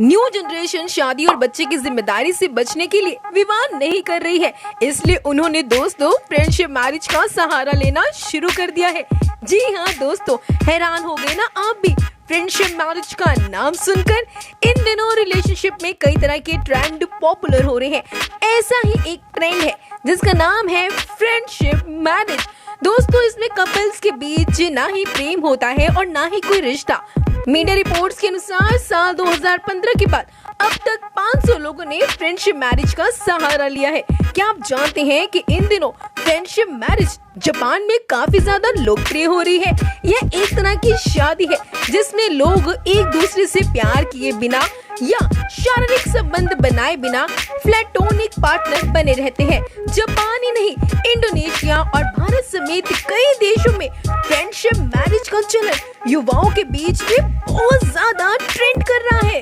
New generation शादी और बच्चे की जिम्मेदारी से बचने के लिए विवाह नहीं कर रही है, इसलिए उन्होंने दोस्तों फ्रेंडशिप मैरिज का सहारा लेना शुरू कर दिया है। जी हाँ दोस्तों, हैरान हो गए ना आप भी फ्रेंडशिप मैरिज का नाम सुनकर। इन दिनों रिलेशनशिप में कई तरह के ट्रेंड पॉपुलर हो रहे हैं। ऐसा ही एक ट्रेंड है जिसका नाम है फ्रेंडशिप मैरिज। दोस्तों, इसमें कपल्स के बीच ना ही प्रेम होता है और ना ही कोई रिश्ता। मीडिया रिपोर्ट्स के अनुसार साल 2015 के बाद अब तक 500 लोगों ने फ्रेंडशिप मैरिज का सहारा लिया है। क्या आप जानते हैं कि इन दिनों फ्रेंडशिप मैरिज जापान में काफी ज्यादा लोकप्रिय हो रही है। यह एक तरह की शादी है जिसमें लोग एक दूसरे से प्यार किए बिना या शारीरिक संबंध बनाए बिना प्लेटोनिक पार्टनर बने रहते हैं। जापान ही नहीं, इंडोनेशिया और भारत समेत कई देशों में फ्रेंडशिप मैरिज का चलन युवाओं के बीच में बहुत ज्यादा ट्रेंड कर रहा है।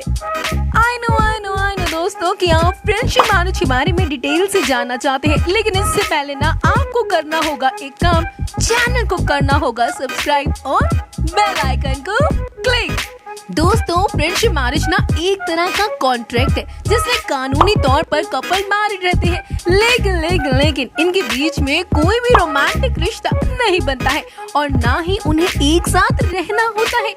आई नो दोस्तों कि आप फ्रेंडशिप मैरिज के बारे में डिटेल से जानना चाहते हैं, लेकिन इससे पहले ना आपको करना होगा एक काम, चैनल को करना होगा सब्सक्राइब और बेल आइकन को क्लिक। दोस्तों, फ्रेंडशिप मैरिज ना एक तरह का कॉन्ट्रैक्ट है जिसमें कानूनी तौर पर कपल मैरिड रहते हैं, लेकिन इनके बीच में कोई भी रोमांटिक रिश्ता नहीं बनता है और ना ही उन्हें एक साथ रहना होता है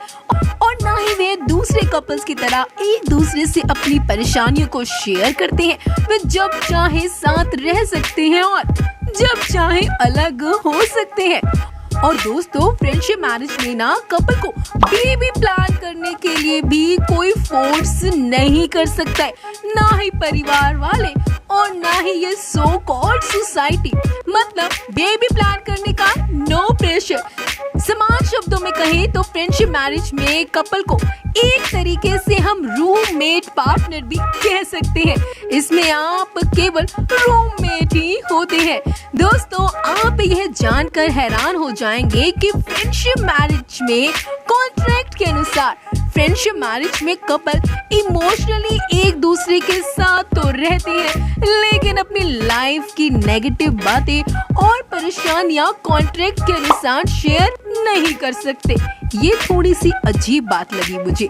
और ना ही वे दूसरे कपल्स की तरह एक दूसरे से अपनी परेशानियों को शेयर करते हैं। वे जब चाहे साथ रह सकते हैं और जब चाहे अलग हो सकते हैं। और दोस्तों, फ्रेंडशिप मैरिज में ना कपल को बेबी प्लान करने के लिए भी कोई फोर्स नहीं कर सकता है, ना ही परिवार वाले और ना ही ये सो कॉल्ड सोसाइटी। मतलब बेबी प्लान करने का नो प्रेशर। समान शब्दों में कहें तो फ्रेंडशिप मैरिज में कपल को एक तरीके से हम रूममेट पार्टनर भी कह सकते हैं। इसमें आप केवल रूममेट ही होते हैं। दोस्तों, आप यह जानकर हैरान हो जाएंगे कि फ्रेंडशिप मैरिज में कॉन्ट्रैक्ट के अनुसार फ्रेंडशिप मैरिज में कपल इमोशनली एक दूसरे के साथ तो रहते हैं, लेकिन अपनी लाइफ की नेगेटिव बातें और परेशानियां कॉन्ट्रैक्ट के अनुसार शेयर नहीं कर सकते। ये थोड़ी सी अजीब बात लगी मुझे।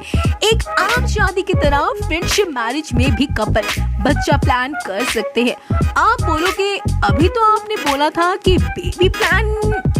एक आम शादी की तरह फ्रेंडशिप मैरिज में भी कपल बच्चा प्लान कर सकते हैं। आप बोलोगे अभी तो आपने बोला था कि बेबी प्लान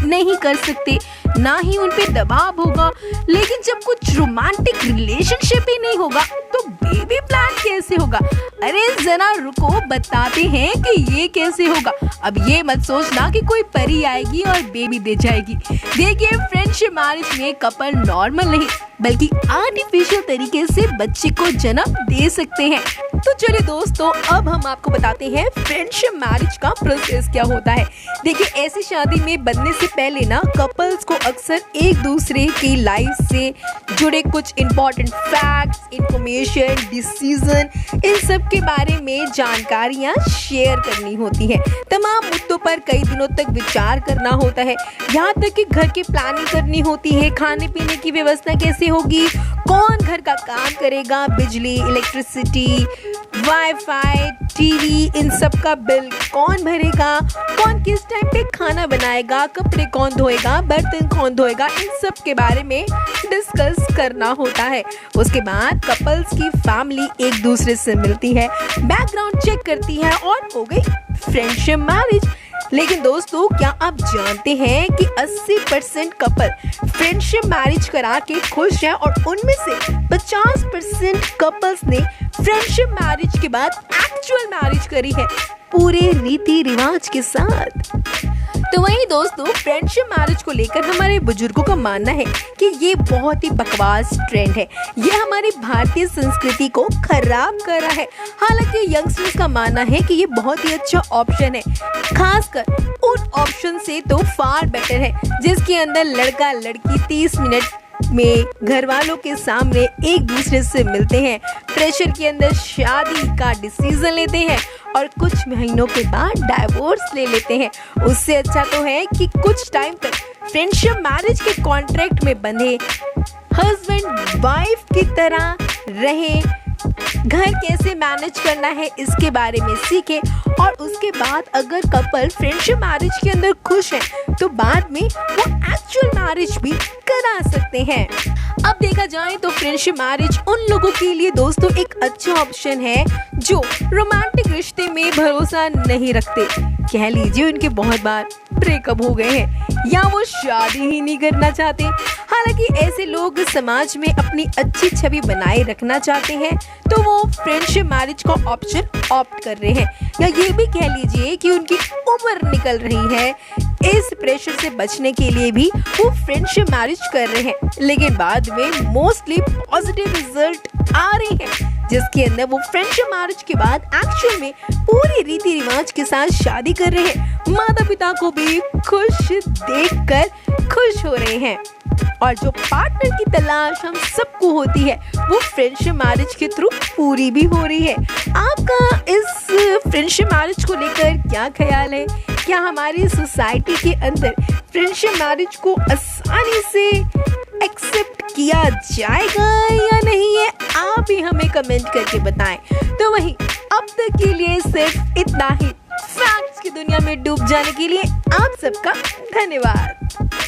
नहीं कर सकते, ना ही उन पे दबाव होगा, लेकिन जब कुछ रोमांटिक रिलेशनशिप ही नहीं होगा तो बेबी प्लान कैसे होगा? अरे जरा रुको, बताते हैं कि ये कैसे होगा। अब ये मत सोचना कि कोई परी आएगी और बेबी दे जाएगी। देखिए, फ्रेंडशिप मैरिज में कपल नॉर्मल नहीं बल्कि आर्टिफिशियल तरीके से बच्चे को जन्म दे सकते हैं। तो चलिए दोस्तों, अब हम आपको बताते हैं फ्रेंडशिप मैरिज का प्रोसेस क्या होता है। देखिए, ऐसी शादी में बनने से पहले ना कपल्स को अक्सर एक दूसरे की लाइफ से जुड़े कुछ इम्पोर्टेंट फैक्ट्स, इंफॉर्मेशन, डिसीजन, इन सब के बारे में जानकारियां शेयर करनी होती है। तमाम मुद्दों पर कई दिनों तक विचार करना होता है। यहाँ तक कि घर की प्लानिंग करनी होती है, खाने पीने की व्यवस्था कैसे होगी, कौन घर का काम करेगा, बिजली, इलेक्ट्रिसिटी, वाईफाई, टीवी, इन सब का बिल कौन भरेगा, कौन किस टाइम पे खाना बनाएगा, कपड़े कौन धोएगा, बर्तन कौन धोएगा, इन सब के बारे में डिस्कस करना होता है। उसके बाद कपल्स की फैमिली एक दूसरे से मिलती है, बैकग्राउंड चेक करती है और हो गई फ्रेंडशिप मैरिज। लेकिन दोस्तों, क्या आप जानते हैं कि 80% कपल फ्रेंडशिप मैरिज करा के खुश हैं और उनमें से 50% कपल्स ने फ्रेंडशिप मैरिज के बाद एक्चुअल मैरिज करी है, पूरे रीति रिवाज के साथ। तो वहीं दोस्तों, फ्रेंडशिप मैरिज को लेकर हमारे बुजुर्गों का मानना है कि ये बहुत ही बकवास ट्रेंड है। ये हमारी भारतीय संस्कृति को खराब कर रहा है। हालांकि यंगस्टर्स का मानना है कि ये बहुत ही अच्छा ऑप्शन है, खासकर उन ऑप्शन से तो फार बेटर है जिसके अंदर लड़का लड़की 30 मिनट में घर वालों के सामने एक दूसरे से मिलते हैं, प्रेशर के अंदर शादी का डिसीजन लेते हैं और कुछ महीनों के बाद डाइवोर्स ले लेते हैं। उससे अच्छा तो है कि कुछ टाइम तक फ्रेंडशिप मैरिज के कॉन्ट्रैक्ट में बंधे हस्बैंड वाइफ की तरह रहे, घर कैसे मैनेज करना है इसके बारे में सीखे और उसके बाद अगर कपल फ्रेंडशिप मैरिज के अंदर खुश है तो बाद में वो एक्चुअल मैरिज भी करा सकते हैं। अब देखा जाए तो फ्रेंडशिप मैरिज उन लोगों के लिए दोस्तों एक अच्छा ऑप्शन है जो रोमांटिक रिश्ते में भरोसा नहीं रखते। कह लीजिए उनके बहुत बार ब्रेकअप हो गए हैं या वो शादी ही नहीं करना चाहते। हालांकि ऐसे लोग समाज में अपनी अच्छी छवि बनाए रखना चाहते हैं तो वो फ्रेंडशिप मैरिज का ऑप्शन ऑप्ट कर रहे हैं, या ये भी कह लीजिए कि उनकी उम्र निकल रही है, इस प्रेशर से बचने के लिए भी वो फ्रेंडशिप मैरिज कर रहे हैं। लेकिन बाद में मोस्टली पॉजिटिव रिजल्ट आ रहे हैं जिसके अंदर वो फ्रेंडशिप मैरिज के बाद एक्चुअल में पूरी रीति रिवाज के साथ शादी कर रहे हैं, माता पिता को भी खुश देखकर खुश हो रहे हैं। और जो पार्टनर की तलाश हम सबको होती है वो फ्रेंडशिप मैरिज के थ्रू पूरी भी हो रही है। आपका इस फ्रेंडशिप मैरिज को लेकर क्या ख्याल है? क्या हमारी सोसाइटी के अंदर फ्रेंडशिप मैरिज को आसानी से एक्सेप्ट किया जाएगा या नहीं है? आप ही हमें कमेंट करके बताएं। तो वहीं अब तक के लिए सिर्फ इतना ही। फैक्ट्स की दुनिया में डूब जाने के लिए आप सबका धन्यवाद।